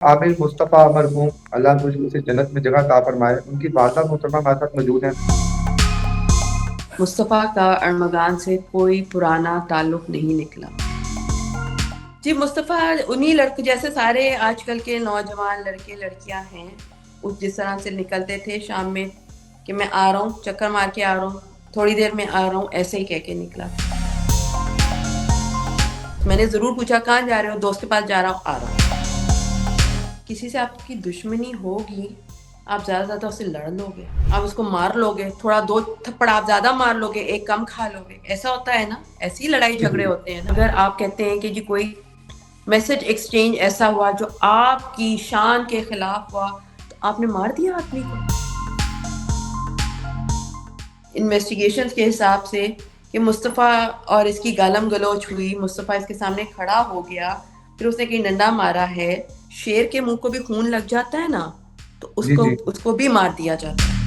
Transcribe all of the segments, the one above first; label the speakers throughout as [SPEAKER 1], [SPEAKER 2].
[SPEAKER 1] عامر مصطفیٰ مرحوم اللہ تعالیٰ اسے جنت میں جگہ عطا فرمائے، ان کی والدہ محترمہ ہمارے ساتھ موجود ہیں۔
[SPEAKER 2] مصطفیٰ کا ارمغان سے کوئی پرانا تعلق نہیں نکلا۔ جی مصطفیٰ انہی لڑکے جیسے سارے آج کل کے نوجوان لڑکے لڑکیاں ہیں، اس جس طرح سے نکلتے تھے شام میں کہ میں آ رہا ہوں، چکر مار کے آ رہا ہوں، تھوڑی دیر میں آ رہا ہوں، ایسے ہی کہہ کے نکلا۔ میں نے ضرور پوچھا کہاں جا رہے ہو؟ دوست کے پاس جا رہا ہوں، آ رہا ہوں۔ کسی سے آپ کی دشمنی ہوگی، آپ زیادہ زیادہ اسے لڑ لو گے، آپ اس کو مار لو گے، تھوڑا دو تھپڑ آپ زیادہ مار لو گے، ایک کم کھا لو گے، ایسا ہوتا ہے نا، ایسی لڑائی جھگڑے ہوتے ہیں نا۔ اگر آپ کہتے ہیں کہ جی کوئی میسج ایکسچینج ایسا ہوا جو آپ کی شان کے خلاف ہوا تو آپ نے مار دیا آدمی کو۔ انویسٹیگیشنز کے حساب سے کہ مصطفیٰ اور اس کی گالم گلوچ ہوئی، مصطفیٰ اس کے سامنے کھڑا ہو گیا، پھر اس نے کہیں ڈنڈا مارا ہے، شیر کے منہ کو بھی خون لگ جاتا ہے نا، تو
[SPEAKER 1] جی جی
[SPEAKER 2] اس کو بھی مار دیا جاتا ہے۔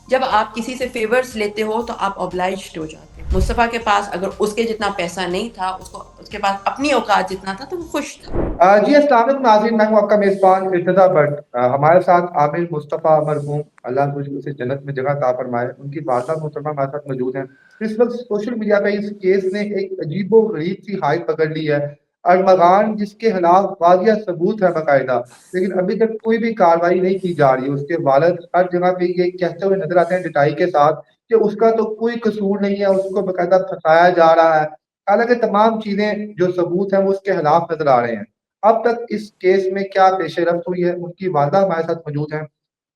[SPEAKER 2] جب آپ کسی سے فیورز لیتے ہو تو آپ obliged ہو جاتے ہیں۔ مصطفیٰ کے پاس اگر اس کے جتنا پیسہ نہیں تھا، اس کے پاس اپنی اوقات جتنا تھا تو وہ خوش تھا۔
[SPEAKER 1] جی السلام علیکم ناظرین، میں ہوں آپ کا میزبان ارتضیٰ بٹ۔ ہمارے ساتھ عامر مصطفیٰ مرحوم اللہ تعالیٰ اسے جنت میں جگہ عطا فرمائے، ان کی والدہ محترمہ ہمارے ساتھ موجود ہیں۔ اس وقت سوشل میڈیا پہ اس کیس نے ایک عجیب و غریب سی ہائپ پکڑ لی ہے، ارمغان جس کے خلاف واضح ثبوت ہے باقاعدہ، لیکن ابھی تک کوئی بھی کارروائی نہیں کی جا رہی۔ اس کے والد ہر جگہ پہ یہ کہتے ہوئے نظر آتے ہیں ڈٹائی کے ساتھ کہ اس کا تو کوئی قصور نہیں ہے، اس کو باقاعدہ پھنسایا جا رہا ہے، حالانکہ تمام چیزیں جو ثبوت ہیں وہ اس کے خلاف نظر آ رہے ہیں۔ اب تک اس کیس میں کیا پیش رفت ہوئی ہے، ان کی والدہ ہمارے ساتھ موجود ہیں۔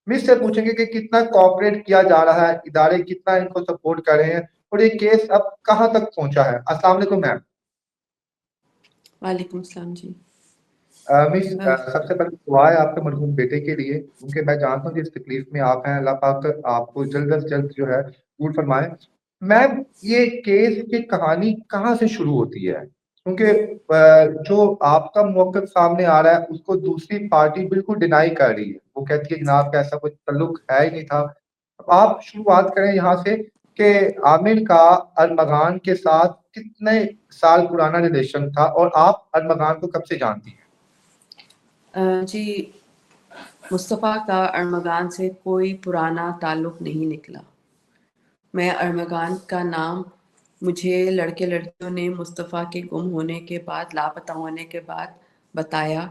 [SPEAKER 1] مجھ سے پوچھیں گے کہ کتنا کوآپریٹ کیا جا رہا ہے، ادارے کتنا ان کو سپورٹ کر رہے ہیں، اور یہ کیس اب کہاں تک پہنچا ہے۔ السلام علیکم میم۔
[SPEAKER 2] وعلیکم السلام جی۔
[SPEAKER 1] مس سب سے پہلے دعا ہے آپ کے مرحوم بیٹے کے لیے، کیونکہ میں جانتا ہوں کہ اس تکلیف میں آپ ہیں، اللہ پاک آپ کو جلد از جلد جو ہے دور فرمائے۔ میم یہ کیس کی کہانی کہاں سے شروع ہوتی ہے؟ کیونکہ جو آپ کا موقف سامنے آ رہا ہے اس کو دوسری پارٹی بالکل ڈینائی کر رہی ہے، وہ کہتی ہے جناب کا ایسا کوئی تعلق ہے ہی نہیں تھا۔ آپ شروعات کریں یہاں سے کہ عامر کا ارمغان کے ساتھ کتنے سال پرانا ریلیشن تھا، اور آپ ارمغان کو کب سے جانتی ہیں؟
[SPEAKER 2] جی مصطفیٰ کا ارمغان سے کوئی پرانا تعلق نہیں نکلا۔ میں ارمغان کا نام مجھے لڑکے لڑکیوں نے مصطفیٰ کے گم ہونے کے بعد، لاپتہ ہونے کے بعد بتایا،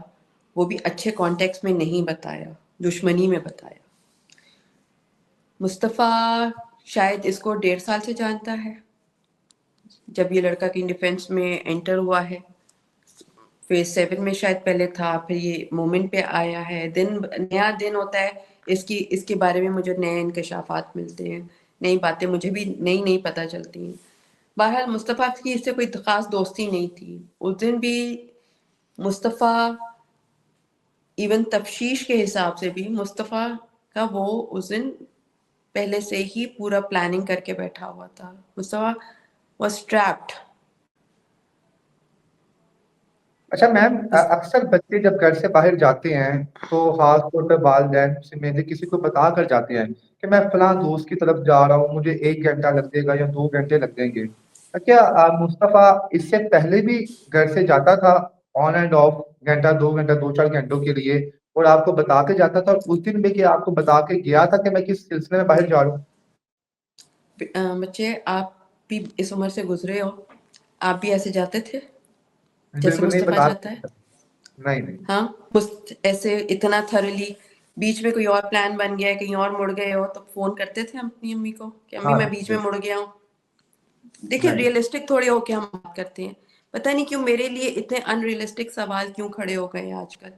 [SPEAKER 2] وہ بھی اچھے کانٹیکس میں نہیں بتایا، دشمنی میں بتایا۔ مصطفیٰ شاید اس کو 1.5 سال سے جانتا ہے، جب یہ لڑکا کی ڈیفینس میں انٹر ہوا ہے، فیز 7 میں شاید پہلے تھا، پھر یہ مومنٹ پہ آیا ہے، نیا دن ہوتا ہے، اس کے بارے میں مجھے نئے انکشافات ملتے ہیں، نئی باتیں مجھے بھی نئی پتہ چلتی ہیں۔ بہرحال مصطفیٰ کی اس سے کوئی خاص دوستی نہیں تھی۔ اس دن بھی مصطفیٰ ایون تفتیش کے حساب سے بھی مصطفیٰ کا وہ اس دن پہلے سے ہی پورا پلاننگ کر کے بیٹھا ہوا تھا۔ مصطفیٰ واز ٹریپڈ۔
[SPEAKER 1] اچھا میم، اکثر بچے جب گھر سے باہر جاتے ہیں تو خاص طور پہ والدین سے میں کسی کو بتا کر جاتے ہیں کہ میں فلاں دوست کی طرف جا رہا ہوں، مجھے 1 گھنٹہ لگ جائے گا یا 2 گھنٹے لگ جائیں گے۔ کیا مصطفیٰ اس سے پہلے بھی گھر سے جاتا تھا آن اینڈ آف، گھنٹہ 2 گھنٹہ 2 4 گھنٹوں کے لیے، اور آپ کو بتا کے جاتا تھا، اور اس دن بھی کیا آپ کو بتا کے گیا تھا کہ میں کس سلسلے میں باہر جا رہا ہوں؟
[SPEAKER 2] بچے آپ بھی اس عمر سے گزرے ہو، آپ بھی ایسے جاتے تھے جیسے
[SPEAKER 1] بالکل نہیں
[SPEAKER 2] مصطفیٰ
[SPEAKER 1] بتا،
[SPEAKER 2] جاتا ہے؟
[SPEAKER 1] نہیں نہیں۔
[SPEAKER 2] ہاں ایسے اتنا تھرلی بیچ میں کوئی اور پلان بن گیا ہے، کہیں اور مڑ گئے ہو تو فون کرتے تھے ہم اپنی امی کو کہ امی
[SPEAKER 1] ہاں
[SPEAKER 2] میں بیچ میں مڑ گیا ہوں؟ دیکھیں
[SPEAKER 1] نہیں
[SPEAKER 2] ریئلسٹک تھوڑے ہو کے ہم بات کرتے ہیں، پتہ نہیں کیوں میرے لیے اتنے ان ریئلسٹک سوال کیوں کھڑے ہو گئے ہیں آج کل۔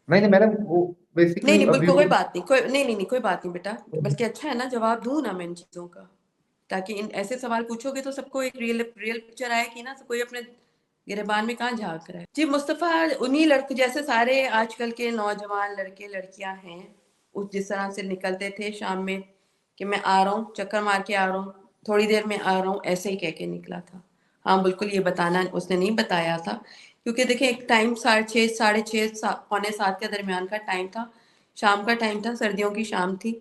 [SPEAKER 1] نہیں میڈم، وہ بیسیکلی
[SPEAKER 2] نہیں بالکل کوئی بات نہیں، کوئی بات نہیں بیٹا، بلکہ اچھا ہے نا جواب دوں نا میں ان چیزوں کا، تاکہ ان ایسے سوال پوچھو گے تو سب کو ایک ریئل پکچر آئے کہ نا کوئی اپنے گریبان میں کہاں جھانک رہا ہے۔ جی مصطفیٰ انہی لڑکے جیسے سارے آج کل کے نوجوان لڑکے لڑکیاں ہیں، اس جس طرح سے نکلتے تھے شام میں کہ میں آ رہا ہوں، چکر مار کے آ رہا ہوں، تھوڑی دیر میں آ رہا ہوں، ایسے ہی کہہ کے نکلا تھا۔ ہاں بالکل یہ بتانا اس نے نہیں بتایا تھا، کیونکہ دیکھیں ایک ٹائم 6:30 6:30 6:45 کے درمیان کا ٹائم تھا، شام کا ٹائم تھا، سردیوں کی شام تھی،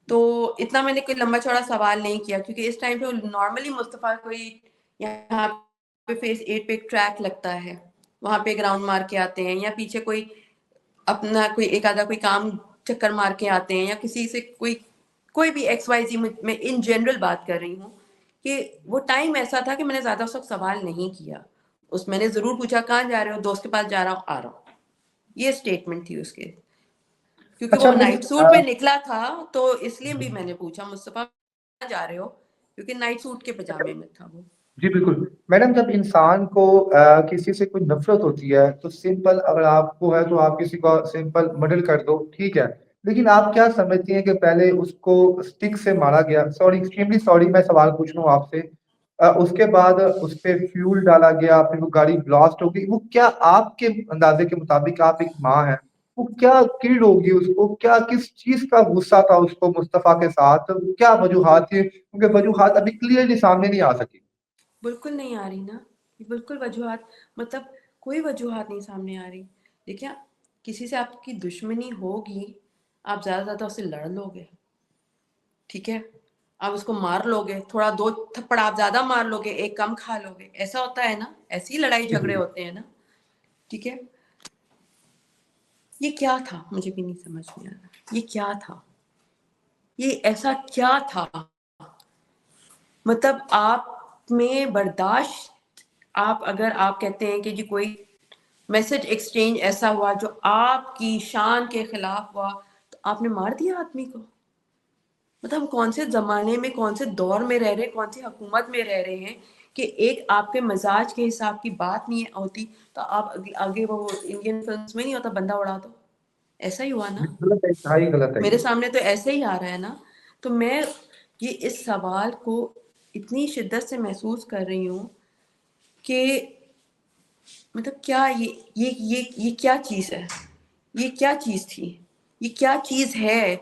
[SPEAKER 2] تو اتنا میں نے کوئی لمبا چوڑا سوال نہیں کیا، کیونکہ اس ٹائم پہ نارملی مصطفیٰ کوئی یہاں پہ فیس 8 پہ ایک ٹریک لگتا ہے، وہاں پہ ایک راؤنڈ مار کے آتے ہیں، یا پیچھے کوئی اپنا کوئی ایک آدھا کوئی کام چکر مار کے آتے ہیں، یا کسی سے کوئی بھی ایکس وائی زی، میں ان جنرل بات کر رہی ہوں کہ وہ ٹائم ایسا تھا کہ میں نے زیادہ اس وقت سوال نہیں کیا. میں نے ضرور پوچھا کہاں جا رہے ہو، دوست کے پاس جا رہا ہوں، آ رہا ہوں. یہ اسٹیٹمنٹ تھی اس کے، کیونکہ
[SPEAKER 1] اچھا
[SPEAKER 2] وہ
[SPEAKER 1] مس
[SPEAKER 2] نائٹ سوٹ میں نکلا تھا تو اس لیے بھی میں نے پوچھا مصطفیٰ کہاں جا رہے ہو، کیونکہ نائٹ سوٹ کے پجامے میں تھا وہ.
[SPEAKER 1] جی بالکل میڈم، جب انسان کو کسی سے کوئی نفرت ہوتی ہے تو سمپل، اگر آپ کو ہے تو آپ کسی کو سمپل مرڈر کر دو، ٹھیک ہے. لیکن آپ کیا سمجھتی ہیں کہ پہلے اس کو اسٹک سے مارا گیا، سوری ایکسٹریملی سوری میں سوال پوچھ رہا ہوں آپ سے، اس کے بعد اس پہ فیول ڈالا گیا، پھر وہ گاڑی بلاسٹ ہو گئی، وہ کیا آپ کے اندازے کے مطابق، آپ ایک ماں ہیں، وہ کیا کیڑ ہوگی اس کو، کیا کس چیز کا غصہ تھا اس کو مصطفیٰ کے ساتھ، کیا وجوہات تھی؟ کیونکہ وجوہات ابھی کلیئرلی سامنے نہیں آ سکی.
[SPEAKER 2] بالکل نہیں آ رہی نا، بالکل وجوہات، مطلب کوئی وجوہات نہیں سامنے آ رہی. دیکھیں کسی سے آپ کی دشمنی ہوگی، آپ زیادہ زیادہ اسے لڑ لو گے، ٹھیک ہے، آپ اس کو مار لو گے، تھوڑا 2 تھپڑ آپ زیادہ مار لو گے، 1 کم کھا لو گے، ایسا ہوتا ہے نا، ایسی لڑائی جھگڑے ہوتے ہیں نا، ٹھیک ہے. یہ کیا تھا مجھے بھی نہیں سمجھ میں آ رہا، یہ کیا تھا، یہ ایسا کیا تھا؟ مطلب آپ میں برداشت، اگر آپ کہتے ہیں کہ جی کوئی میسج ایکسچینج ایسا ہوا جو آپ کی شان کے خلاف ہوا، تو آپ نے مار دیا آدمی کو. مطلب ہم کون سے زمانے میں، کون سے دور میں رہ رہے ہیں، کون سی حکومت میں رہ رہے ہیں کہ ایک آپ کے مزاج کے حساب کی بات نہیں ہوتی تو آپ آگے، وہ انڈین فلمز میں نہیں ہوتا بندہ اڑا دو، ایسا ہی ہوا نا.
[SPEAKER 1] غلط ہے، انتہائی غلط ہے
[SPEAKER 2] میرے
[SPEAKER 1] یہ.
[SPEAKER 2] سامنے تو ایسے ہی آ رہا ہے نا. تو میں یہ اس سوال کو اتنی شدت سے محسوس کر رہی ہوں کہ مطلب کیا یہ کیا چیز ہے، یہ کیا چیز تھی، یہ کیا چیز ہے،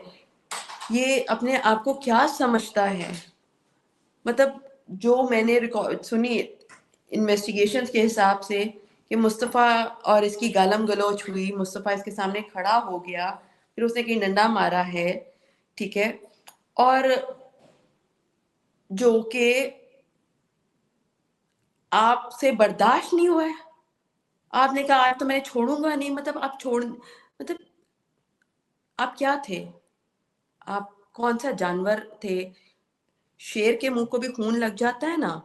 [SPEAKER 2] یہ اپنے آپ کو کیا سمجھتا ہے. مطلب جو میں نے سنی انویسٹیگیشنز کے حساب سے کہ مصطفیٰ اور اس کی گالم گلوچ ہوئی، مصطفیٰ اس کے سامنے کھڑا ہو گیا، پھر اس نے کہیں ڈنڈا مارا ہے، ٹھیک ہے، اور جو کہ آپ سے برداشت نہیں ہوا ہے. آپ نے کہا آج تو میں چھوڑوں گا نہیں. مطلب مطلب آپ کیا تھے؟ آپ کون سا جانور تھے؟ شیر کے منہ کو بھی خون لگ جاتا ہے نا،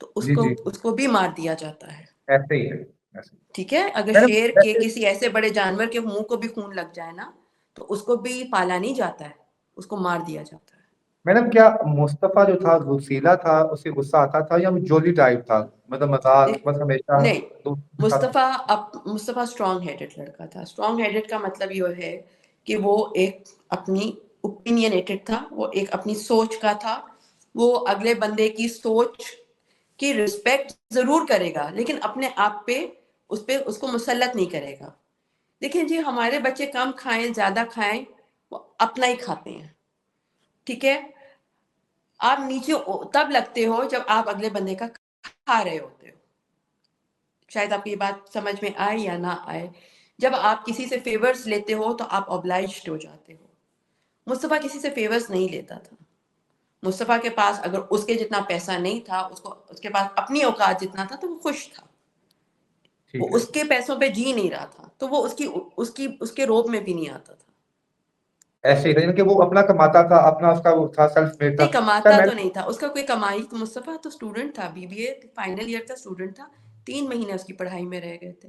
[SPEAKER 2] تو
[SPEAKER 1] جی جی
[SPEAKER 2] اس کو بھی مار دیا جاتا ہے،
[SPEAKER 1] ایسے ہی ہے، ایسے ہی.
[SPEAKER 2] ٹھیک ہے. اگر
[SPEAKER 1] میڈم
[SPEAKER 2] شیر کے
[SPEAKER 1] ویسے
[SPEAKER 2] کسی ایسے بڑے جانور کے منہ کو بھی خون لگ جائے نا، تو اس کو بھی پالا نہیں جاتا ہے، اس کو مار دیا جاتا ہے.
[SPEAKER 1] میڈم کیا مصطفیٰ جو تھا غصیلا تھا، اسے غصہ آتا تھا، یا وہ جولی ٹائپ تھا، مطلب مزاق بس ہمیشہ
[SPEAKER 2] نہیں،
[SPEAKER 1] دوستوں کے ساتھ؟
[SPEAKER 2] مصطفیٰ اسٹرانگ ہیڈڈ لڑکا تھا. اسٹرانگ ہیڈڈ کا مطلب یہ ہے کہ وہ ایک اپنی اوپینینیٹڈ تھا، وہ ایک اپنی سوچ کا تھا، وہ اگلے بندے کی سوچ کی رسپیکٹ ضرور کرے گا، لیکن اپنے آپ پہ اس کو مسلط نہیں کرے گا. دیکھیں جی، ہمارے بچے کم کھائیں زیادہ کھائیں، وہ اپنا ہی کھاتے ہیں، ٹھیک ہے. آپ نیچے تب لگتے ہو جب آپ اگلے بندے کا کھا رہے ہوتے ہو. شاید آپ کی یہ بات سمجھ میں آئے یا نہ آئے. جب آپ کسی سے فیورز لیتے ہو تو آپ obliged ہو جاتے ہو. مصطفیٰ کسی سے فیورز نہیں لیتا تھا. مصطفیٰ کے پاس اگر اس کے جتنا پیسہ نہیں تھا، اس کے پاس اپنی اوقات جتنا تھا، تو وہ خوش تھا. وہ
[SPEAKER 1] ٹھیک ہے.
[SPEAKER 2] اس کے پیسوں پہ جی نہیں رہا تھا، تو وہ اس کے روب میں بھی نہیں آتا تھا.
[SPEAKER 1] ایسے ہی تھا، یعنی کہ وہ اپنا کماتا تھا، اپنا اس کا وہ تھا، سیلف میڈ تھا.
[SPEAKER 2] نہیں،
[SPEAKER 1] اچھا
[SPEAKER 2] کماتا تو
[SPEAKER 1] میڈم
[SPEAKER 2] نہیں تھا، اس کا کوئی کمائی. مصطفیٰ تو اسٹوڈنٹ تھا، BBA فائنل ایئر کا اسٹوڈنٹ تھا، 3 مہینے اس کی پڑھائی میں رہ گئے تھے.